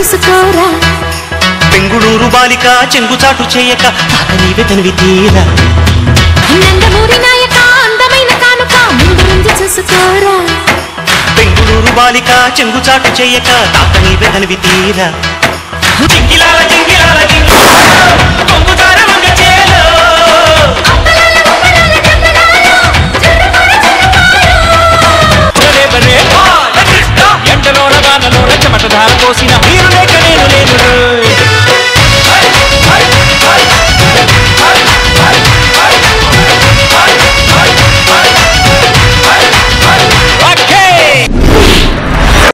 చూసుకోరా బెంగుళూరు బాలిక చెంగుచాటు చేయక తాత నీవే తనివి తీరా నందమూరి నాయక అందమైన కానుక ముందు ముందు చూసుకోరా బెంగుళూరు బాలిక చెంగుచాటు చేయక తాత నీవే తనివి తీరా జింగిలాల జింగిలాల జింగిలాల కొంగుచార మంగ చేలో ఎండలోన వానలోన చెమట ధార పోసిన మీరు లేక నేను లేను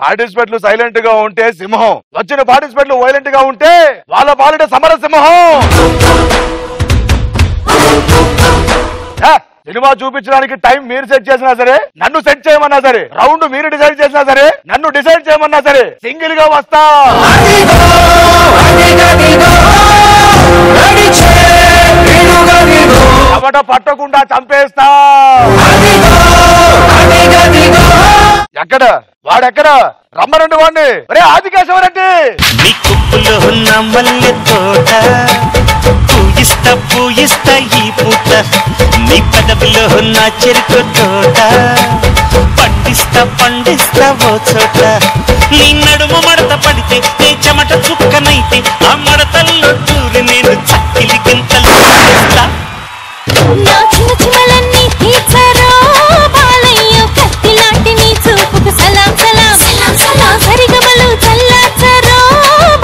పార్టిసిపెంట్లు సైలెంట్ గా ఉంటే సింహం, వచ్చిన పార్టిసిపెంట్లు వైలెంట్ గా ఉంటే వాళ్ళ పాలిట సమర సింహం. సినిమా చూపించడానికి టైం మీరు సెట్ చేసినా సరే, నన్ను సెట్ చేయమన్నా సరే, రౌండ్ మీరు డిసైడ్ చేసినా సరే, నన్ను డిసైడ్ చేయమన్నా సరే, సింగిల్ గా వస్తా. కబట పట్టకుండా చంపేస్తా. ఎక్కడ వాడెక్కడ రమ్మనండి వాడిని. రే ఆదికేశవరెడ్డి, నీ కుప్పులో ఉన్న మల్లె తోట పూజిస్తా పూజిస్తా ఈ పూట, నీ పదవిలో ఉన్న చెరుకు తోట పండిస్తా పండిస్తా ఓ చోట, నీ నడుము మడత పడితే నీ చెమట చుక్కనైతే ఆ మడతల్లో దూరి నేను చక్కిలి గింతలు చేస్తా. నా చిన్న చిన్నలన్నీ తీర్చారో బాలయ్య కత్తి లాంటి నీ చూపుకు సలాం సలాం నా సరిగమలు చల్లార్చారో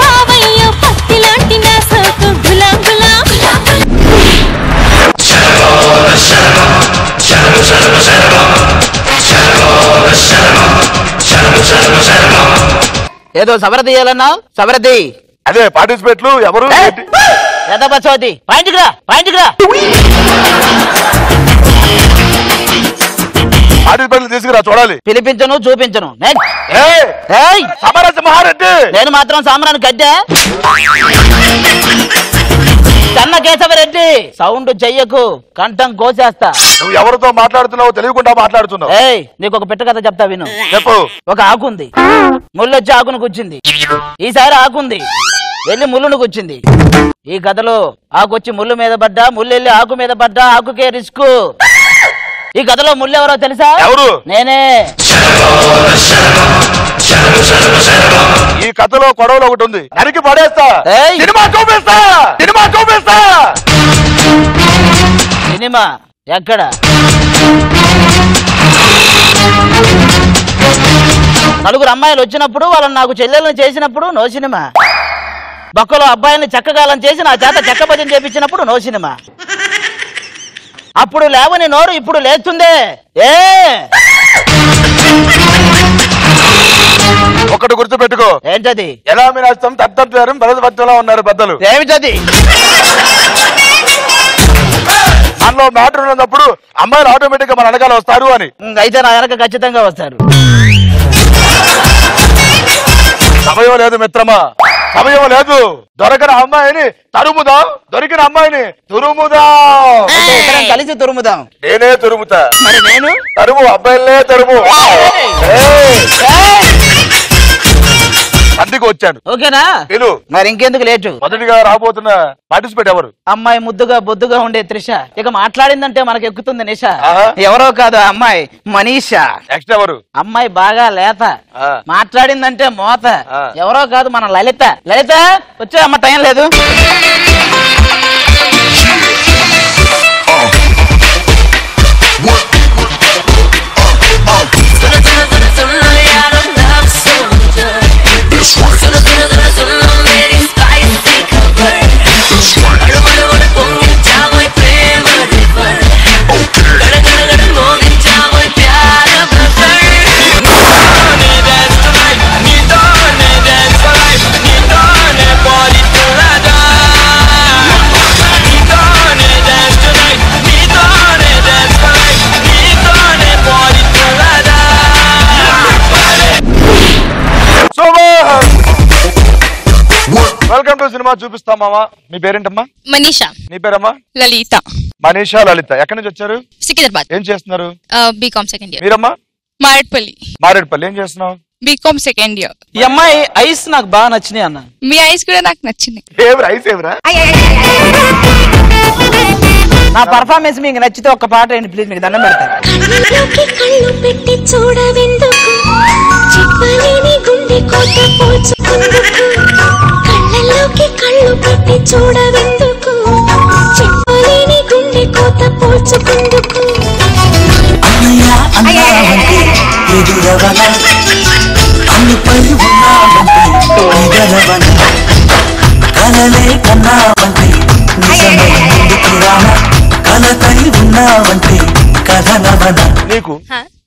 బావయ్య పత్తి లాంటి నా సోకు గులాం గులాం. ఏదో సవరది చేయాలన్నా సవరది. అదే పార్టిసిపేట్లు ఎవరు బసవతి పాయింట్కి రా పాయింట్కి రా. పార్టిసిపేట్లు తీసుకురా చూడాలి. పిలిపించను చూపించను. సమరసింహారెడ్డి, నేను మాత్రం సామరాన్ని గడ్డే కన్న కేశవరెడ్డి. సౌండ్ చెయ్యకు, కంఠం కోసేస్తా. నువ్వు ఎవరితో మాట్లాడుతున్నావో తెలియకుండా మాట్లాడుతున్నావు. నీకు ఒక పిట్ట కథ చెప్తా విను. చెప్పు. ఒక ఆకుంది, ముళ్ళొచ్చి ఆకును గుచ్చింది. ఈసారి ఆకుంది వెళ్ళి ముళ్ళును గుచ్చింది. ఈ కథలో ఆకొచ్చి ముళ్ళు మీద పడ్డా, ముళ్ళు వెళ్ళి ఆకు మీద పడ్డా, ఆకుకే రిస్క్. ఈ కథలో ముళ్ళు ఎవరో తెలుసా? ఎవరు? నేనే. ఈ కథలో గొడవలు ఒకటి ఉంది, నరికి పడేస్తా. సినిమా చూపిస్తా, సినిమా చూపిస్తా. సినిమా ఎక్కడ? నలుగురు అమ్మాయిలు వచ్చినప్పుడు వాళ్ళని నాకు చెల్లెలను చేసినప్పుడు నో సినిమా. బొక్కలో అబ్బాయిని చెక్కగాలం చేసి నా చేత చెక్క భజన చేపించినప్పుడు నో సినిమా. అప్పుడు లేవని నోరు ఇప్పుడు లేస్తుందే. ఒకటి గుర్తు పెట్టుకో. ఏంటది? ఎలా మీ నష్టం తట్టం బలపత్యంలో ఉన్నారు పెద్దలు. ఏమిటది? మనలో మ్యాటర్ ఉన్నప్పుడు అమ్మాయిలు ఆటోమేటిక్ గా మన వెనకాల వస్తారు అని. అయితే నా వెనక ఖచ్చితంగా వస్తారు. సమయం లేదు మిత్రమా, సమయం లేదు. దొరకని అమ్మాయిని తరుముదాం, దొరికిన అమ్మాయిని తురుముదాం. కలిసి తురుముదాం. నేనే తురుముతా. మరి నేను తరుము, అబ్బాయిలే తరుము. అందుకు వచ్చాను. ఓకేనా? మరి ఇంకెందుకు లేటు? మొదటిగా రాబోతున్న పార్టిసిపేట్ ఎవరు? అమ్మాయి ముద్దుగా బొద్దుగా ఉండే త్రిష. ఇక మాట్లాడిందంటే మనకు ఎక్కుతుంది నిష. ఎవరో కాదు అమ్మాయి మనీషా. నెక్స్ట్ ఎవరు? అమ్మాయి బాగా లేత, మాట్లాడిందంటే మోత. ఎవరో కాదు మన లలిత. లలిత వచ్చే అమ్మ, టైం లేదు. వెల్కమ్ టు సినిమా చూపిస్తాం. మామా, మీ పేరేంటమ్మా? మనీషా. నీ పేరమ్మా? లలిత. మనీషా, లలిత. ఎక్కడి నుంచి వచ్చారు? సికింద్రాబాద్. ఏం చేస్తున్నారు? BCom second year. మీరమ్మా? మారేడ్పల్లి. మారేడ్పల్లి. ఏం చేస్తున్నావు? BCom second year. ఈ అమ్మాయి ఐస్ నాకు బాగా నచ్చినాయి అన్న. మీ ఐస్ కూడా నాకు నచ్చినాయి. నా పర్ఫార్మెన్స్ మీకు నచ్చితే ఒక్క పాట ఏంటి ప్లీజ్, మీకు దండం పెడతాను. కళ్ళు పెట్టి చూడవెందుకు, చెప్పలేని గుండె కోట పోచుకుందుకు. కళ్ళలోకి కళ్ళు పెట్టి చూడవెందుకు, చెప్పలేని గుండె కోట పోచుకుందుకు. కలలే కన్నావంటే నిజమే ముందుకు రానా, కలతై ఉన్నావంటే కథనవన. నీకు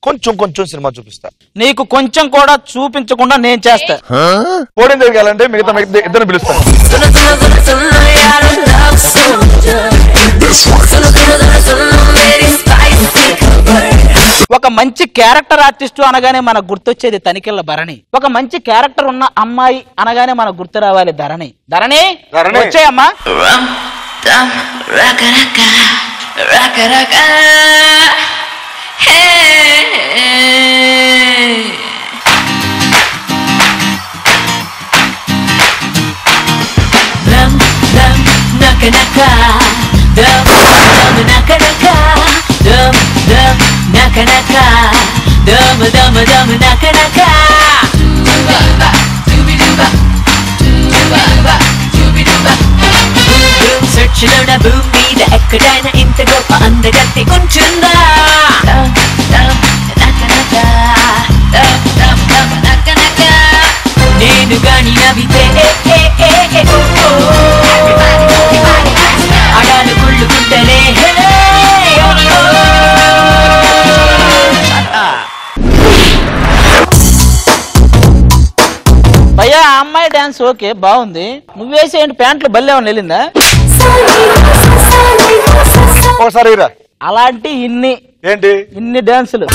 కొంచెం కొంచెం సినిమా చూపిస్తా, నీకు కొంచెం కూడా చూపించకుండా నేను చేస్తా. పోడిన తిరగాలంటే మిగతా ఇద్దరు పిలుస్తాను. ఒక మంచి క్యారెక్టర్ ఆర్టిస్ట్ అనగానే మనకు గుర్తొచ్చేది తనికెళ్ళ భరణి. ఒక మంచి క్యారెక్టర్ ఉన్న అమ్మాయి అనగానే మనకు గుర్తు రావాలి ధరణి. ధరణి వచ్చాయమ్మా. భూమి మీద ఎక్కడైనా ఇంత గొప్ప అందగత్తి ఉంటుందా? నేను గాని నవ్వితే అడాలు కుళ్ళుకుంటలే. భయ్యా ఆ అమ్మాయి డాన్స్ ఓకే బాగుంది, నువ్వేసేంటి ప్యాంట్లు బల్లేమని వెళ్ళిందా? ఒకసారి అలాంటి ఇన్ని డాన్సులు.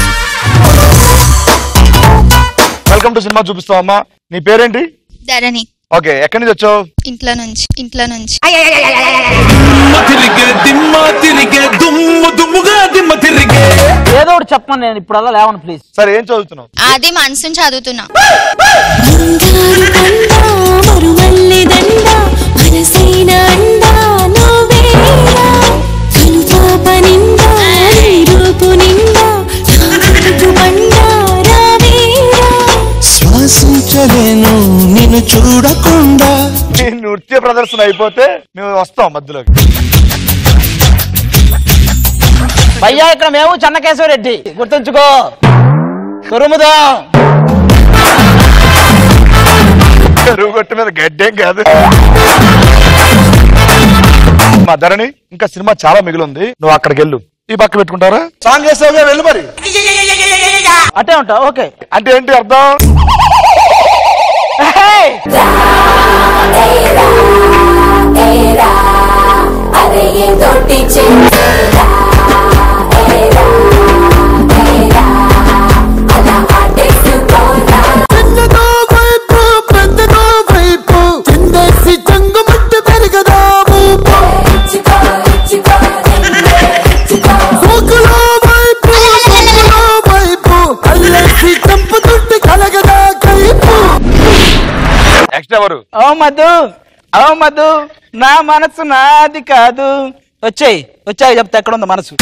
వెల్కమ్ టు సినిమా చూపిస్తావమ్మా. నీ పేరేంటి? ధరణి. ఓకే, ఎక్కడి నుంచి వచ్చావు? ఇంట్లో నుంచి. ఏదో ఒకటి చెప్పండి, నేను ఇప్పుడు అలా లేవను ప్లీజ్. సరే ఏం చదువుతున్నావు? అది మనసుని చదువుతున్నా. శ్వాసించలేను నిన్ను చూడకుండా. నృత్య ప్రదర్శన అయిపోతే మేము వస్తాం మధ్యలోకి. భయ్యా ఇక్కడ మేము చెన్నకేశ్వరరెడ్డి గుర్తుంచుకో, తురుముదాం. రూగొట్టు మీద గడ్డేం కాదు. మా ధరణి ఇంకా సినిమా చాలా మిగిలింది, నువ్వు అక్కడికి వెళ్ళు. ఈ పక్క పెట్టుకుంటారా? సాంగ్ చేస్తావుగా, వెళ్ళు మరి. అట్టే ఉంటా. ఓకే అంటే ఏంటి అర్థం? ఓ మధు నా మనసు నాది కాదు. వచ్చాయి చెప్తా ఎక్కడ ఉందో మనసు.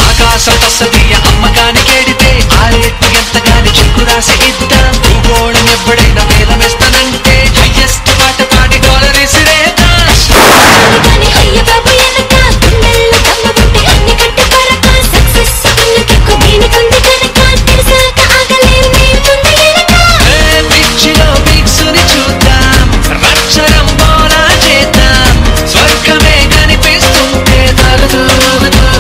ఆకాశం తస్సదియ అమ్మగాని కేడితే ఆరేట్టు ఎంతగాని చెక్కు రాసి ఇద్దాం. భూగోళం ఎప్పుడైనా వేలమేస్తానంటే హైయెస్ట్ పాట పాడి డాలర్ ఇసిరేద్దాం. పిచ్చిలో బిక్సుని చూద్దాం, రక్షరం బోలా చేద్దాం. స్వర్గమే కనిపిస్తుంటే తలదు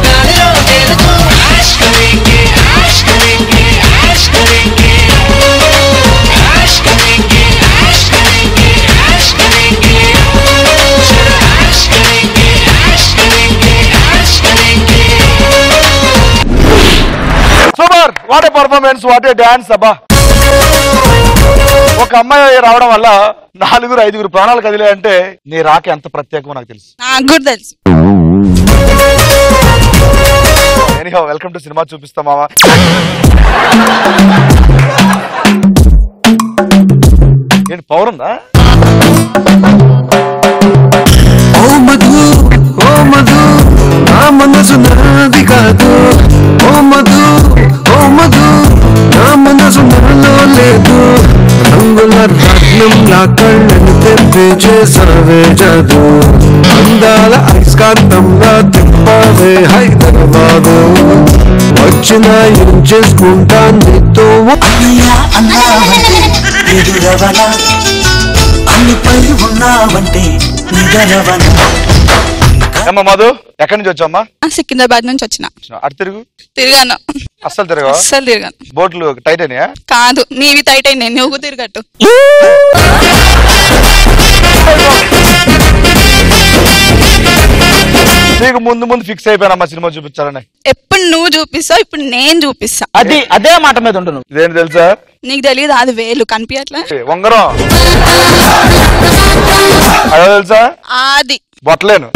గాలిలో తేలుతూ ఆష్ కరేంగే ఆష్ కరేంగే ఆష్ కరేంగే ఆష్ కరేంగే ఆష్ కరేంగే ఆష్ కరేంగే ఆష్ కరేంగే ఆష్ కరేంగే ఆష్ కరేంగే. Super, what a performance, what a dance. అబ్బా ఒక అమ్మాయి రావడం వల్ల 4-5 ప్రాణాలు కదిలే అంటే నీ రాక ఎంత ప్రత్యేకమో నాకు తెలుసు. నాకు కూడా తెలుసు. ఎనీహౌ వెల్కమ్ టు సినిమా చూపిస్తా మావా. ఏంటి పవర్ ఉందా? ఓ మధు నా మనసు నాది కాదు. ఓ మధు నా మనసు నాలో లేదు. రంగుల రత్నంలా కళ్ళని తెప్పి చేసావే జాదు. అందాల ఐస్కాంతంలా తిప్పావే హైదరాబాదు. వచ్చిన ఏం చేసుకుంటా నీతో. ఎదురవనా అన్నిపై ఉన్నావంటే నిగరవనా. అమ్మా మధు ఎక్కడి నుంచి వచ్చామ్మా? సికింద్రాబాద్ నుంచి వచ్చిన. అటు తిరిగాను. అస్సలు తిరగాను. బోట్లు టైట్ అయినాయా? కాదు, నీవి టైట్ అయినాయి, నువ్వు తిరగట్టు. నీకు ముందు ఫిక్స్ అయిపోయానమ్మా సినిమా చూపించాలని. ఎప్పుడు నువ్వు చూపిస్తావు, ఇప్పుడు నేను చూపిస్తా. అదే మాట మీద ఉండు నువ్వు. ఇదేంటి తెలుసా? నీకు తెలియదు, అది వేలు కనిపించట్లే. ఉంగరం అదో తెలుసా? అది బొట్టలేను.